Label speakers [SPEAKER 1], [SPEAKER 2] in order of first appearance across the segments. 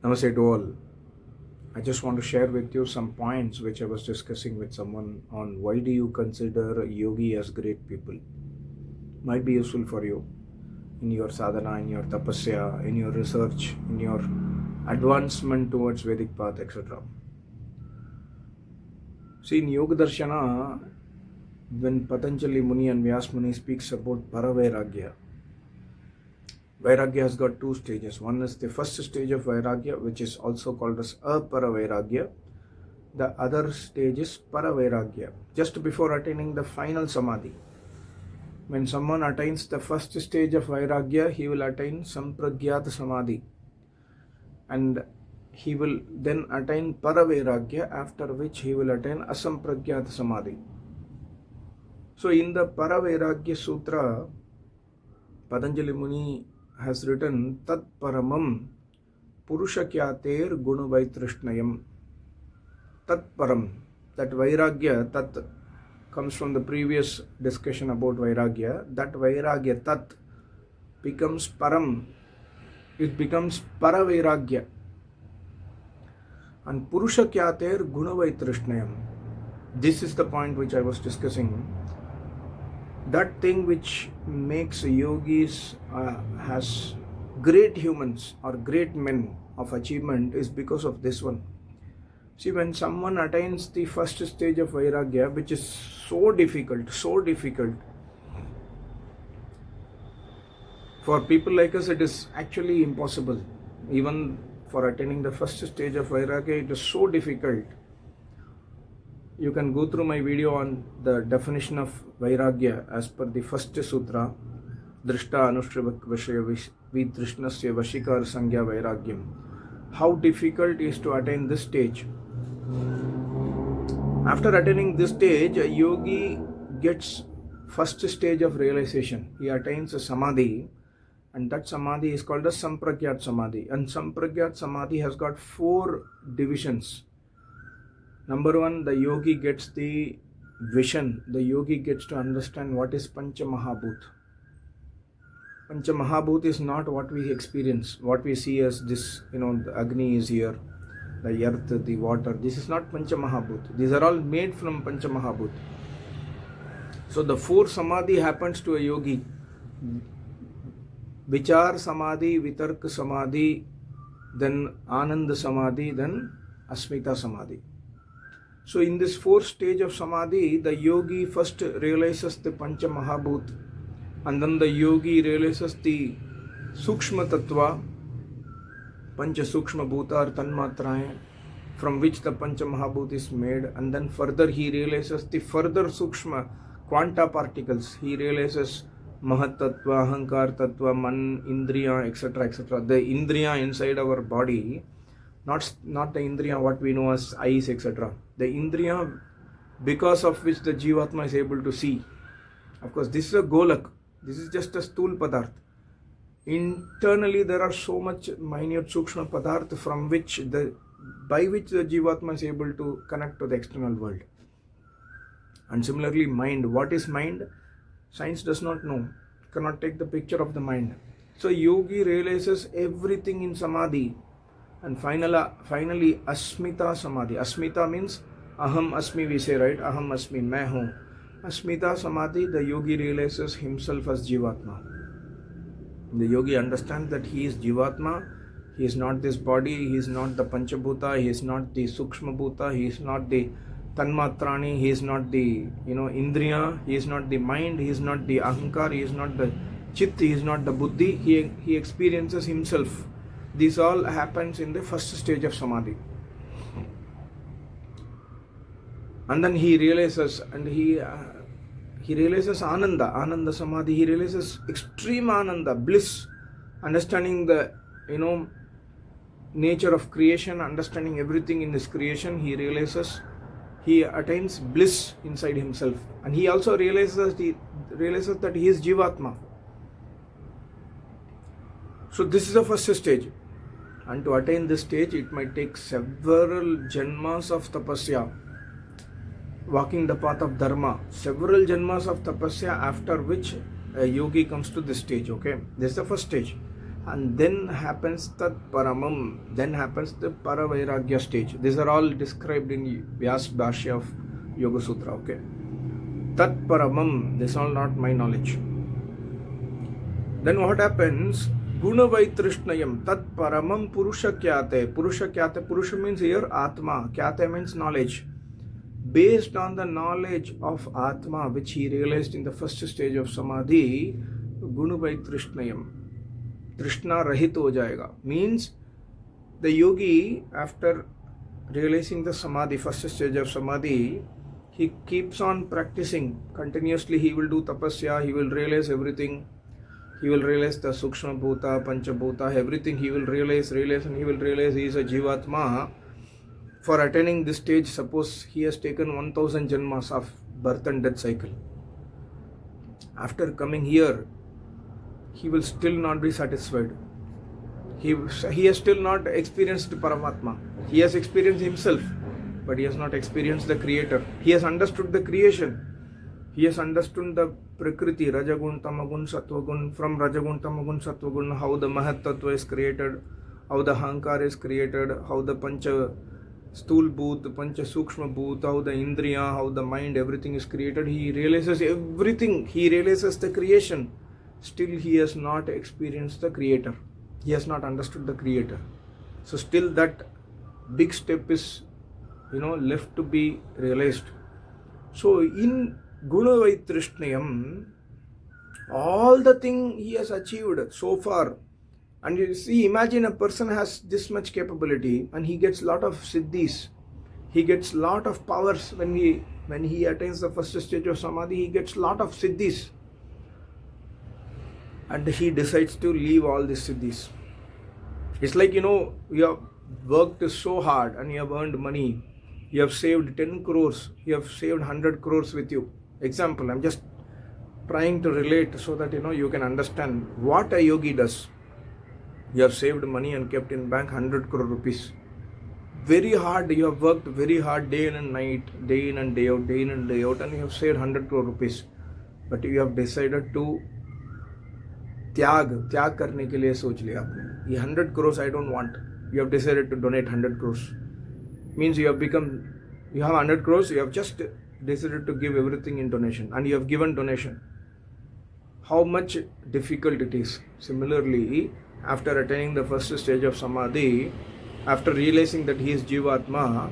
[SPEAKER 1] Namaste to all. I just want to share with you some points which I was discussing with someone on why do you consider yogi as great people. Might be useful for you in your sadhana, in your tapasya, in your research, in your advancement towards Vedic path, etc. See, in Yoga Darshana, when Patanjali Muni and Vyas Muni speaks about Paravairagya, Vairagya has got two stages. One is the first stage of Vairagya, which is also called as Aparavairagya. The other stage is Paravairagya, just before attaining the final Samadhi. When someone attains the first stage of Vairagya, he will attain Sampragyat Samadhi. And he will then attain Paravairagya, after which he will attain Asampragyat Samadhi. So in the Paravairagya Sutra, Patanjali Muni has written Tat Paramam Purushakyater Gunavaitrashnayam. Tat Param. That Vairagya, Tat comes from the previous discussion about Vairagya. That Vairagya, Tat, becomes Param. It becomes Paravairagya. And Purushakyater Gunavaitrashnayam. This is the point which I was discussing. That thing which makes yogis has great humans or great men of achievement is because of this one. See, when someone attains the first stage of Vairagya, which is so difficult, for people like us it is actually impossible. Even for attaining the first stage of Vairagya, it is so difficult. You can go through my video on the definition of Vairagya as per the first sutra, Drishta Anushrivak Vashaya Vidrishnasya Vashikar Sangya Vairagyam. How difficult is to attain this stage. After attaining this stage, a yogi gets first stage of realization. He attains a Samadhi, and that Samadhi is called a Sampragyat Samadhi. And Sampragyat Samadhi has got 4 divisions. Number 1, the yogi gets the vision. The yogi gets to understand what is Pancha Mahabhut. Pancha Mahabhut is not what we experience, what we see as this, the Agni is here, the earth, the water. This is not Pancha Mahabhut. These are all made from Pancha Mahabhut. So the 4 Samadhi happens to a yogi. Vichar Samadhi, Vitarka Samadhi, then Ananda Samadhi, then Asmita Samadhi. So in this 4th stage of Samadhi, the yogi first realizes the Pancha Mahabhut, and then the yogi realizes the Sukshma Tattva, Pancha Sukshma Bhuta or Tanmatraye, from which the Pancha Mahabhut is made, and then further he realizes the further Sukshma quanta particles. He realizes Mahat Tattva, Ahankar Tattva, Man, Indriya, etc. etc. The Indriya inside our body, not the Indriya what we know as eyes, etc. The Indriya because of which the Jivatma is able to see. Of course, this is a Golak. This is just a Sthul Padarth. Internally, there are so much minute Sukshma Padarth by which the Jivatma is able to connect to the external world. And similarly, mind. What is mind? Science does not know. Cannot take the picture of the mind. So, yogi realizes everything in Samadhi. And finally, Asmita Samadhi. Asmita means Aham Asmi, we say, right? Aham Asmi, Main Hoon. Asmita Samadhi, the yogi realizes himself as Jivatma. The yogi understands that he is Jivatma. He is not this body. He is not the Panchabhuta. He is not the Sukshma Bhuta. He is not the Tanmatrani. He is not the Indriya. He is not the mind. He is not the Ahankar. He is not the Chit. He is not the Buddhi. He experiences himself. This all happens in the first stage of Samadhi. And then he realizes, he realizes Ananda Samadhi. He realizes extreme Ananda, bliss, understanding the, nature of creation, understanding everything in this creation. He realizes, he attains bliss inside himself. And he also realizes that he is Jivatma. So this is the first stage. And to attain this stage, it might take several janmas of tapasya, walking the path of dharma, several janmas of tapasya, after which a yogi comes to this stage. Okay, this is the first stage. and then happens Tat Paramam, then happens the Paravairagya stage. These are all described in Vyas Bhashya of Yoga Sutra, okay. Tat Paramam, this is all not my knowledge. Then what happens? Gunavaitrishnayam, Tat Paramam Purusha Kyate. Purusha Kyate, Purusha means here Atma, Kyate means knowledge. Based on the knowledge of Atma, which he realized in the first stage of Samadhi, Gunavaitrishnayam, Trishna Rahit ho jayega. Means the yogi, after realizing the Samadhi, first stage of Samadhi, he keeps on practicing continuously. He will do tapasya, he will realize everything. He will realize the Sukshma Bhuta, Pancha Bhuta, everything he will realize, and he will realize he is a Jivatma. For attaining this stage, suppose he has taken 1000 Janmas of birth and death cycle. After coming here, he will still not be satisfied. He has still not experienced Paramatma. He has experienced himself, but he has not experienced the Creator. He has understood the creation. He has understood the Prakriti, Rajagun, Tamagun, Sattvagun, from Rajagun, Tamagun, Sattvagun, how the Mahat Tattva is created, how the Hankar is created, how the Pancha Sthul Bhut, Pancha Sukshma Bhut, how the Indriya, how the mind, everything is created. He realizes everything. He realizes the creation. Still he has not experienced the Creator. He has not understood the Creator. So still that big step is, left to be realized. So in Gunavaitrishnayam, all the thing he has achieved so far. And you see, imagine a person has this much capability and he gets lot of siddhis. He gets lot of powers when he attains the first stage of Samadhi. He gets lot of siddhis. And he decides to leave all these siddhis. It's like, you have worked so hard and you have earned money. You have saved 10 crores. You have saved 100 crores with you. Example, I'm just trying to relate so that, you can understand what a yogi does. You have saved money and kept in bank 100 crore rupees. Very hard, you have worked very hard day in and night, day in and day out, day in and day out, and you have saved 100 crore rupees. But you have decided to त्याग करने के लिए सोच लिया आपने. ये 100 crores I don't want. You have decided to donate 100 crores. Means you have 100 crores, you have just decided to give everything in donation, and you have given donation. How much difficult it is. Similarly, after attaining the first stage of Samadhi, after realizing that he is Jivatma,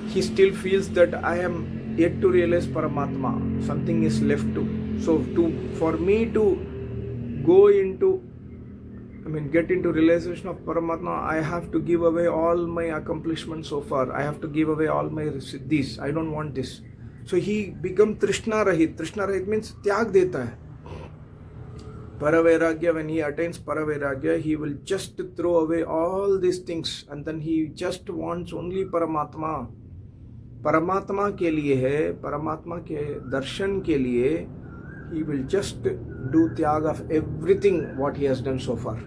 [SPEAKER 1] he still feels that I am yet to realize Paramatma. Something is left to. So for me to get into realization of Paramatma, I have to give away all my accomplishments so far. I have to give away all my siddhis. I don't want this. So he becomes Trishna Rahit. Trishna Rahit means त्याग देता है. Paravairagya, when he attains Paravairagya, he will just throw away all these things and then he just wants only Paramatma. Paramatma ke liye hai, Paramatma ke darshan ke liye, he will just do tyag of everything what he has done so far.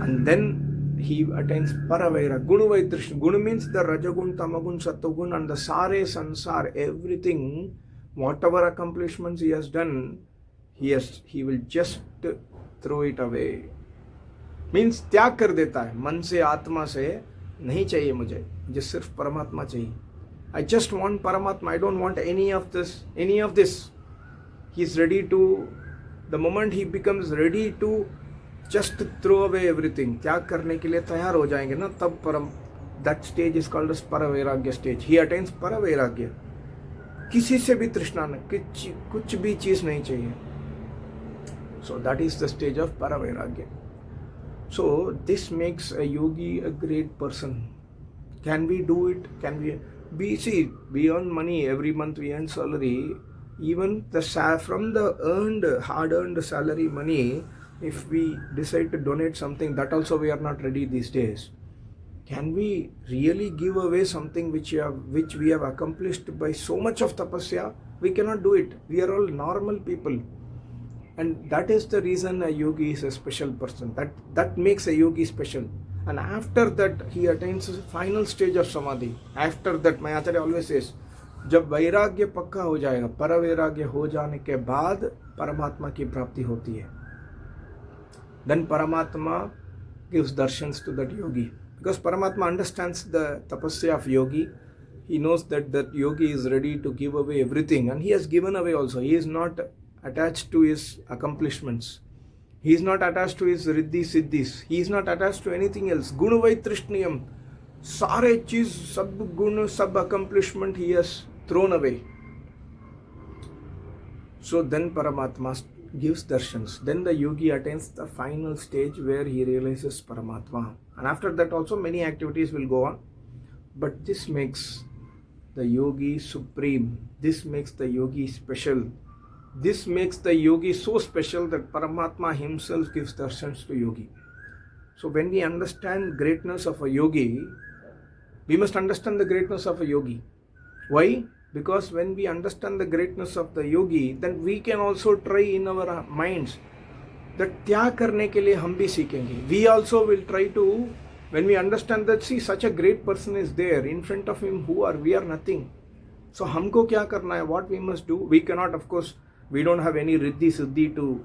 [SPEAKER 1] And then he attains Paravairagya. Gunavaitrishna. Guna means the Rajagun, Tamagun, Sattvagun and the Sare Sansar, everything, whatever accomplishments he has done, he will just throw it away. Means त्याग कर देता है. मन से आत्मा से नहीं चाहिए मुझे सिर्फ परमात्मा चाहिए. I just want Paramatma. I don't want any of this. He is ready to, the moment he becomes ready to just throw away everything, त्याग करने के लिए तैयार हो जाएंगे ना, तब that stage is called as Paravairagya stage. He attains Paravairagya. किसी से भी तृष्णा नहीं, कुछ भी चीज नहीं चाहिए. So that is the stage of Paravairagya. So this makes a yogi a great person. Can we do it? Can we see beyond money? Every month we earn salary. Even from the hard-earned salary money, if we decide to donate something, that also we are not ready these days. Can we really give away something which we have accomplished by so much of tapasya? We cannot do it. We are all normal people. And that is the reason a yogi is a special person. That makes a yogi special. And after that, he attains the final stage of samadhi. After that, my Acharya always says, जब वैराग्य पक्का हो जाएगा, पर वैराग्य हो जाने के बाद परमात्मा की प्राप्ति होती है. Then Paramatma gives darshans to that yogi. Because Paramatma understands the tapasya of yogi. He knows that that yogi is ready to give away everything, and he has given away also. He is not attached to his accomplishments. He is not attached to his riddhi siddhis. He is not attached to anything else. Gunavai trishniyam. Sare cheez, sab gun, sab accomplishment he has thrown away. So then Paramatma gives darshans. Then the yogi attains the final stage where he realizes Paramatma. And after that also many activities will go on. But this makes the yogi supreme. This makes the yogi special. This makes the yogi so special that Paramatma himself gives darshans to yogi. So when we understand greatness of a yogi, we must understand the greatness of a yogi. Why? Because when we understand the greatness of the yogi, then we can also try in our minds that त्याग करने के लिए हम भी सीखेंगे. We also will try to, when we understand that, see, such a great person is there in front of him, who are we are nothing. So हमको क्या करना है? What we must do? We cannot, of course, we don't have any riddhi siddhi to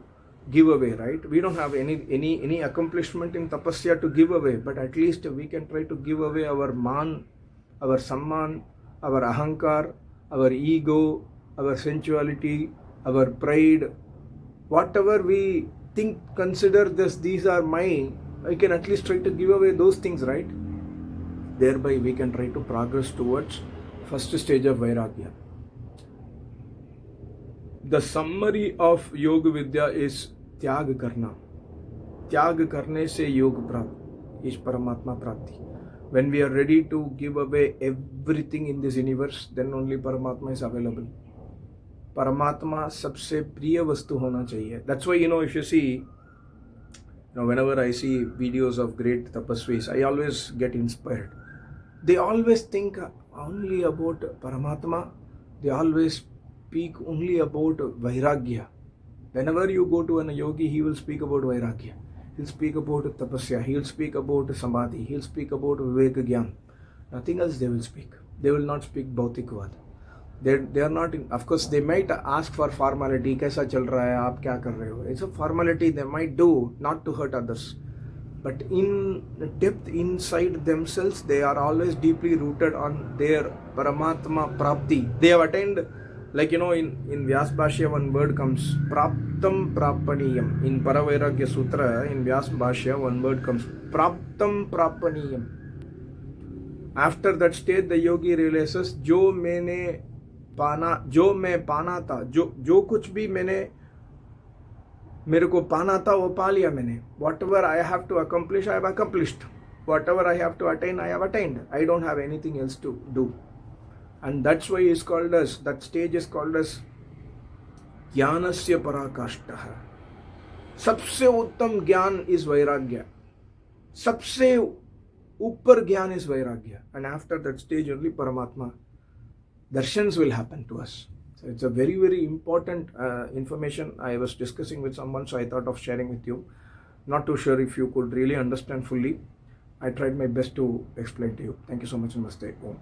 [SPEAKER 1] give away, right? We don't have any accomplishment in tapasya to give away, but at least we can try to give away our man, our samman, our ahankar, our ego, our sensuality, our pride, whatever we think, consider this, these are mine, I can at least try to give away those things, right? Thereby we can try to progress towards first stage of Vairagya. The summary of Yoga Vidya is त्याग करना. त्याग करने से योग प्राप्त is Paramatma Prapti. When we are ready to give away everything in this universe, then only Paramatma is available. Paramatma सबसे प्रिय वस्तु होना चाहिए. That's why, if you see, whenever I see videos of great tapasvis, I always get inspired. They always think only about Paramatma. They always speak only about Vairagya. Whenever you go to a yogi, he will speak about Vairagya. He'll speak about tapasya. He'll speak about samadhi. He'll speak about viveka gyan. Nothing else they will speak. They will not speak bhautikvad. They are not, of course, they might ask for formality. कैसा चल रहा है? आप क्या कर रहे हो? It's a formality they might do, not to hurt others. But in depth inside themselves, they are always deeply rooted on their Paramatma Prapti. They have attained, like in Vyas Bhashya one word comes, Praptam Prapaniyam. In Paravairagya Sutra, in Vyas Bhashya one word comes, Praptam Prapaniyam. After that stage, the yogi realizes, जो मैं पाना था, जो कुछ भी मेरे को पाना था वो पा लिया मैंने. Whatever I have to accomplish, I have accomplished. Whatever I have to attain, I have attained. I don't have anything else to do. And that's why it's called as, that stage is called as Jnanasya Parakashtaha. सबसे उत्तम ज्ञान is Vairagya. सबसे ऊपर ज्ञान is Vairagya. And after that stage only Paramatma darshans will happen to us. So it's a very, very important information I was discussing with someone, so I thought of sharing with you. Not too sure if you could really understand fully. I tried my best to explain to you. Thank you so much. Namaste. Om.